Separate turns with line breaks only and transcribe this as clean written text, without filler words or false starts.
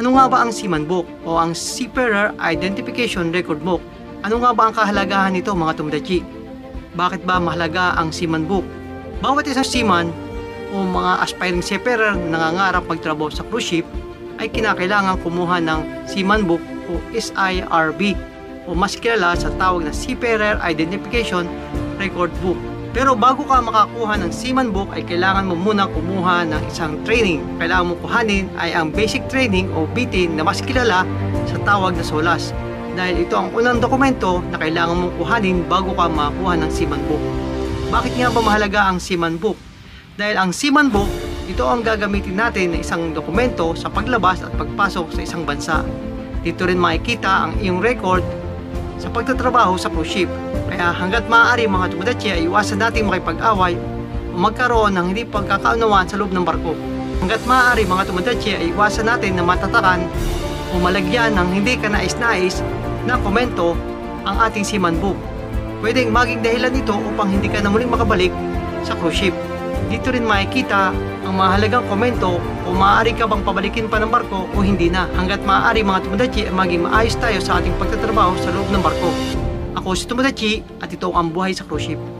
Ano nga ba ang Seaman Book o ang Seafarer Identification Record Book? Ano nga ba ang kahalagahan nito mga tomodachi? Bakit ba mahalaga ang Seaman Book? Bawat isang seaman o mga aspiring seafarer na nangangarap magtrabaho sa cruise ship ay kinakailangan kumuha ng Seaman Book o SIRB o mas kilala sa tawag na Seafarer Identification Record Book. Pero bago ka makakuha ng Seaman Book ay kailangan mo muna kumuha ng isang training. Kailangan mo kuhanin ay ang basic training o BT na mas kilala sa tawag na SOLAS. Dahil ito ang unang dokumento na kailangan mong kuhanin bago ka makakuha ng Seaman Book. Bakit nga ba mahalaga ang Seaman Book? Dahil ang Seaman Book, ito ang gagamitin natin na isang dokumento sa paglabas at pagpasok sa isang bansa. Dito rin makikita ang iyong record sa pagtatrabaho sa cruise ship. Kaya hanggat maaari mga tomodachi ay iwasan natin makipag-away o magkaroon ng hindi pagkakaunawaan sa loob ng barko. Hanggat maaari mga tomodachi ay iwasan natin na matatakan o malagyan ng hindi ka nais-nais na komento ang ating Seaman Book. Pwedeng maging dahilan ito upang hindi ka na muling makabalik sa cruise ship. Dito rin makikita ang mahalagang komento o maaari ka bang pabalikin pa ng barko o hindi na. Hanggat maaari mga tomodachi ay maging maayos tayo sa ating pagtatrabaho sa loob ng barko. Ako si Tomodachi at ito ang buhay sa cruise ship.